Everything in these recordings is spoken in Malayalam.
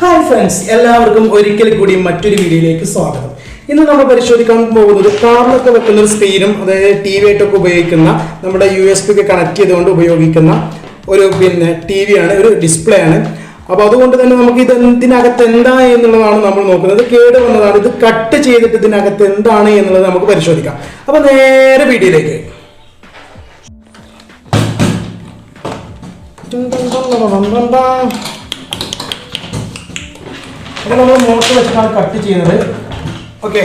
ഹായ് ഫ്രണ്ട്സ്, എല്ലാവർക്കും ഒരിക്കൽ കൂടി മറ്റൊരു വീഡിയോയിലേക്ക് സ്വാഗതം. ഇന്ന് നമ്മൾ പരിശോധിക്കാൻ പോകുന്നത് കാറിലൊക്കെ വെക്കുന്ന ഒരു സ്ക്രീനും അതായത് ടി വി ആയിട്ടൊക്കെ ഉപയോഗിക്കുന്ന നമ്മുടെ USB ഒക്കെ കണക്ട് ചെയ്തുകൊണ്ട് ഉപയോഗിക്കുന്ന ഒരു ടി വി ആണ്, ഒരു ഡിസ്പ്ലേ ആണ്. അപ്പോൾ അതുകൊണ്ട് തന്നെ നമുക്ക് ഇത് ഇതിനകത്ത് എന്താ എന്നുള്ളതാണ് നമ്മൾ നോക്കുന്നത്. കേട് വന്നതാണ്, ഇത് കട്ട് ചെയ്തിട്ട് ഇതിനകത്ത് എന്താണ് എന്നുള്ളത് നമുക്ക് പരിശോധിക്കാം. അപ്പോൾ നേരെ വീഡിയോയിലേക്ക്. അപ്പോൾ നമ്മൾ മോട്ടർ വെച്ചിട്ടാണ് കട്ട് ചെയ്യുന്നത്. ഓക്കെ,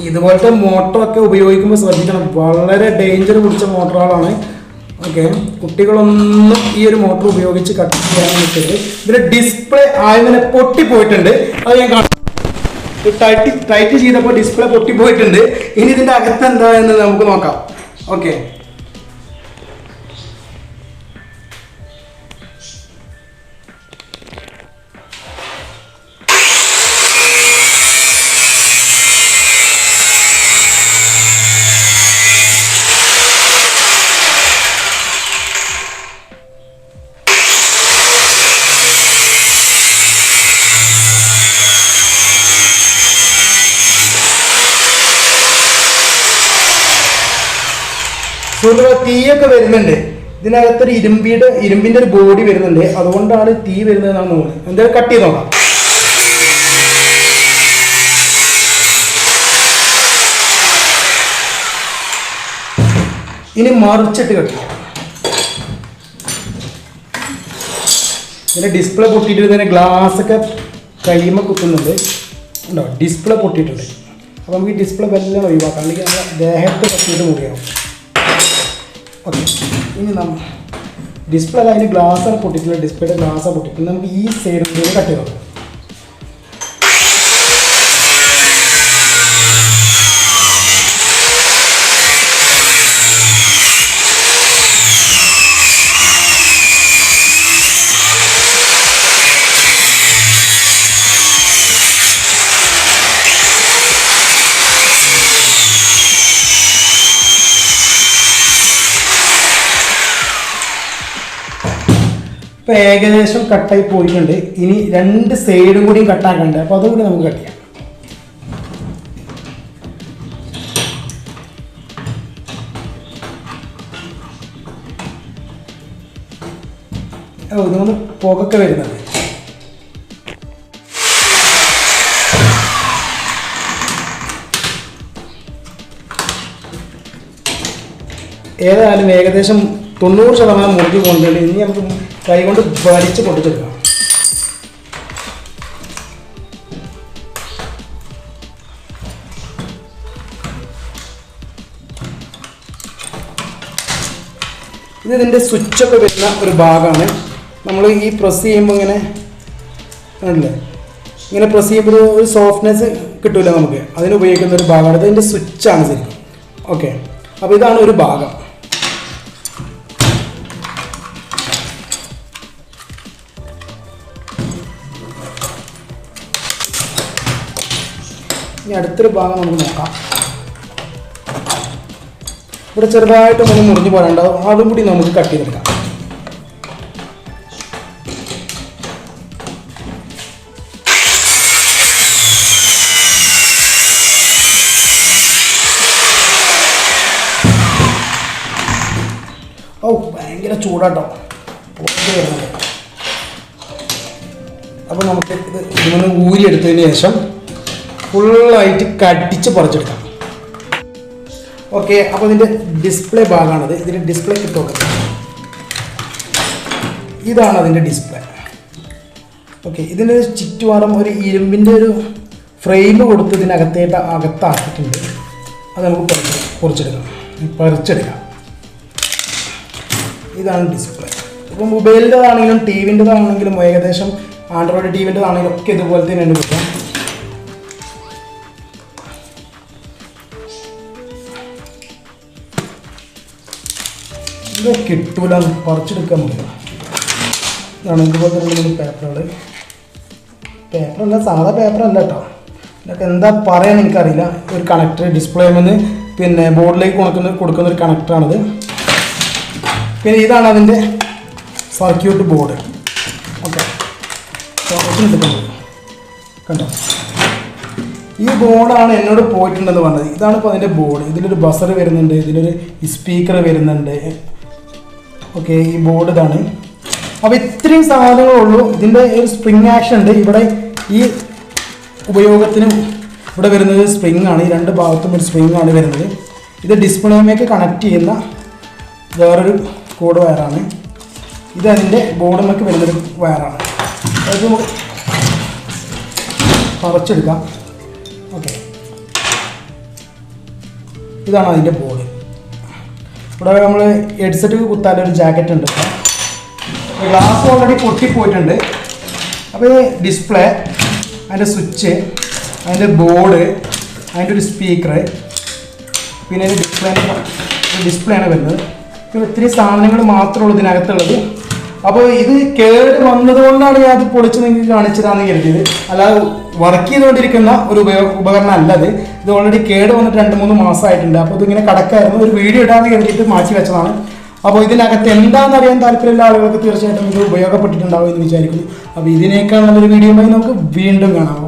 ഇതുപോലത്തെ മോട്ടറൊക്കെ ഉപയോഗിക്കുമ്പോൾ ശ്രദ്ധിക്കണം, വളരെ ഡേഞ്ചർ പിടിച്ച മോട്ടറുകളാണ്. ഓക്കെ, കുട്ടികളൊന്നും ഈ ഒരു മോട്ടർ ഉപയോഗിച്ച് കട്ട് ചെയ്യാൻ പറ്റരുത്. ഇതിൻ്റെ ഡിസ്പ്ലേ ആയതിനെ പൊട്ടിപ്പോയിട്ടുണ്ട്, അത് ഞാൻ കാണാം. ടൈറ്റ് ചെയ്തപ്പോൾ ഡിസ്പ്ലേ പൊട്ടിപ്പോയിട്ടുണ്ട്. ഇനി ഇതിൻ്റെ അകത്ത് എന്താ എന്ന് നമുക്ക് നോക്കാം. ഓക്കെ, തീയൊക്കെ വരുന്നുണ്ട്. ഇതിനകത്തൊരു ഇരുമ്പിന്റെ ഒരു ബോഡി വരുന്നുണ്ട്, അതുകൊണ്ടാണ് തീ വരുന്നതെന്നാണ് തോന്നുന്നത്. എന്തായാലും കട്ട് ചെയ്ത് നോക്കാം. ഇനി മറിച്ചിട്ട് കട്ട് ചെയ്യാം. ഇതിന്റെ ഡിസ്പ്ലേ പൊട്ടിയിട്ട് ഇതിന്റെ ഗ്ലാസ് ഒക്കെ കൈമ കുത്തുന്നുണ്ട്. ഉണ്ടോ, ഡിസ്പ്ലേ പൊട്ടിയിട്ടുണ്ട്. അപ്പോൾ നമുക്ക് ഈ ഡിസ്പ്ലേ എല്ലാം ഒഴിവാക്കാം, അല്ലെങ്കിൽ നമ്മുടെ ദേഹത്ത് പറ്റിയിട്ട് മുറിയാവും. ഓക്കെ, ഇനി നമ്മൾ ഡിസ്പ്ലേ അതിന് ഗ്ലാസ്സാണ് പൊട്ടിയിട്ടുള്ളത്, ഡിസ്പ്ലേയുടെ ഗ്ലാസ്സാണ് പൊട്ടിയിട്ടുള്ളത്. നമുക്ക് ഈ സൈഡിൽ നിന്ന് കട്ട് ചെയ്ത് നോക്കാം. ഇപ്പോൾ ഏകദേശം കട്ടായി പോയിട്ടുണ്ട്. ഇനി രണ്ട് സൈഡും കൂടിയും കട്ടാക്കണ്ട്, അപ്പോൾ അതും കൂടി നമുക്ക് കട്ട് ചെയ്യാം. ഇതൊന്ന് പുകയൊക്കെ വരുന്നുണ്ട്. ഏതായാലും ഏകദേശം 90% മുറിഞ്ഞു പോകുന്നുണ്ട്. ഇനി നമുക്ക് കൈ കൊണ്ട് വലിച്ച് പൊട്ടിച്ചെടുക്കാം. ഇതിൻ്റെ സ്വിച്ചൊക്കെ വരുന്ന ഒരു ഭാഗമാണ്. നമ്മൾ ഈ പ്രസ് ചെയ്യുമ്പോൾ ഇങ്ങനെ കണ്ടില്ലേ, ഇങ്ങനെ പ്രസ് ചെയ്യുമ്പോൾ ഒരു സോഫ്റ്റ്നെസ് കിട്ടില്ല നമുക്ക്, അതിന് ഉപയോഗിക്കുന്ന ഒരു ഭാഗമാണ്. ഇതിൻ്റെ സ്വിച്ചാണ് ശരിക്കും. ഓക്കെ, അപ്പോൾ ഇതാണ് ഒരു ഭാഗം. ഇനി അടുത്തൊരു ഭാഗം നമുക്ക് നോക്കാം. ഇവിടെ ചെറുതായിട്ട് ഒന്ന് മുറിഞ്ഞു പോരാണ്ടാവും, അതും കൂടി നമുക്ക് കട്ട് ചെയ്തെടുക്കാം. ഭയങ്കര ചൂടാട്ടോ വരുന്നത്. അപ്പോൾ നമുക്ക് ഇത് ഇതിന് ഊരിയെടുത്തതിന് ശേഷം ഫുള്ളായിട്ട് കടിച്ച് പറിച്ചെടുക്കാം. ഓക്കെ, അപ്പോൾ ഇതിൻ്റെ ഡിസ്പ്ലേ ഭാഗമാണത്. ഇതിൻ്റെ ഡിസ്പ്ലേ കിട്ടുക, ഇതാണ് അതിൻ്റെ ഡിസ്പ്ലേ. ഓക്കെ, ഇതിൻ്റെ ചുറ്റുപാടും ഒരു ഇരുമ്പിൻ്റെ ഒരു ഫ്രെയിം കൊടുത്ത് അകത്താക്കിയിട്ടുണ്ട്. അത് നമുക്ക് പറിച്ചെടുക്കാം. ഇതാണ് ഡിസ്പ്ലേ. ഇപ്പോൾ മൊബൈലിൻ്റെതാണെങ്കിലും ടി വിൻ്റെതാണെങ്കിലും ഏകദേശം ആൻഡ്രോയിഡ് ടി വിൻ്റെതാണെങ്കിലും ഒക്കെ ഇതുപോലെ തന്നെയാണ് കിട്ടുക. ഇത് കിട്ടൂല, പറിച്ചെടുക്കാൻ പറ്റില്ല. ഇതാണ് ഇതുപോലെ തന്നെ പേപ്പറല്ല, സാധാ പേപ്പറല്ല കേട്ടോ. ഇതൊക്കെ എന്താ പറയാൻ എനിക്കറിയില്ല. ഒരു കണക്ടർ ഡിസ്പ്ലേമെന്ന് ബോർഡിലേക്ക് കൊടുക്കുന്ന ഒരു കണക്ടറാണിത്. പിന്നെ ഇതാണ് അതിൻ്റെ സർക്യൂട്ട് ബോർഡ്. ഓക്കെ, കണ്ടോ, ഈ ബോർഡാണ് എന്നോട് പോയിട്ടുണ്ടെന്ന് പറഞ്ഞത്. ഇതാണ് ഇപ്പോൾ അതിൻ്റെ ബോർഡ്. ഇതിലൊരു ബസർ വരുന്നുണ്ട്, ഇതിലൊരു സ്പീക്കർ വരുന്നുണ്ട്. ഓക്കെ, ഈ ബോർഡ് ഇതാണ്. അപ്പോൾ ഇത്രയും സാധനങ്ങളുള്ളൂ. ഇതിൻ്റെ ഒരു സ്പ്രിങ് ആക്ഷൻ ഉണ്ട് ഇവിടെ. ഈ ഉപയോഗത്തിന് ഇവിടെ വരുന്നത് സ്പ്രിങ് ആണ്. ഈ രണ്ട് ഭാഗത്തും ഒരു സ്പ്രിങ് ആണ് വരുന്നത്. ഇത് ഡിസ്പ്ലേയിലേക്ക് കണക്ട് ചെയ്യുന്ന വേറൊരു കോഡ് വയറാണ്. ഇത് അതിൻ്റെ ബോർഡിലേക്ക് വരുന്നൊരു വയറാണ്. അത് നമുക്ക് പറിച്ചെടുക്കാം. ഓക്കെ, ഇതാണ് അതിൻ്റെ ബോർഡ്. ഇവിടെ നമ്മൾ ഹെഡ്സെറ്റ് കുത്താനൊരു ജാക്കറ്റ് ഉണ്ട്. ഗ്ലാസ് ഓൾറെഡി പൊട്ടിപ്പോയിട്ടുണ്ട്. അപ്പോൾ ഈ ഡിസ്പ്ലേ, അതിൻ്റെ സ്വിച്ച്, അതിൻ്റെ ബോർഡ്, അതിൻ്റെ ഒരു സ്പീക്കർ, പിന്നെ ഡിസ്പ്ലേ ആണ് വരുന്നത്. പിന്നെ ഒത്തിരി സാധനങ്ങൾ മാത്രമേ ഉള്ളൂ ഇതിനകത്തുള്ളത്. അപ്പോൾ ഇത് കേട് വന്നതുകൊണ്ടാണ് ഞാൻ അത് പൊളിച്ച് നിങ്ങൾക്ക് കാണിച്ചതാണെന്ന് കരുതിയത്. അല്ലാതെ വർക്ക് ചെയ്തുകൊണ്ടിരിക്കുന്ന ഒരു ഉപകരണം അല്ലത്. ഇത് ഓൾറെഡി കേട് വന്നിട്ട് 2-3 മാസമായിട്ടുണ്ട്. അപ്പോൾ ഇതിങ്ങനെ കടക്കായിരുന്നു. ഒരു വീഡിയോ ഇടാന്ന് കരുതിയിട്ട് മാറ്റി വെച്ചതാണ്. അപ്പോൾ ഇതിനകത്ത് എന്താണെന്ന് അറിയാൻ താല്പര്യമുള്ള ആളുകൾക്ക് തീർച്ചയായിട്ടും ഇത് ഉപയോഗപ്പെട്ടിട്ടുണ്ടാവും എന്ന് വിചാരിക്കുന്നു. അപ്പോൾ ഇതിനേക്കാൾ നല്ലൊരു വീഡിയോയുമായി നമുക്ക് വീണ്ടും കാണാം.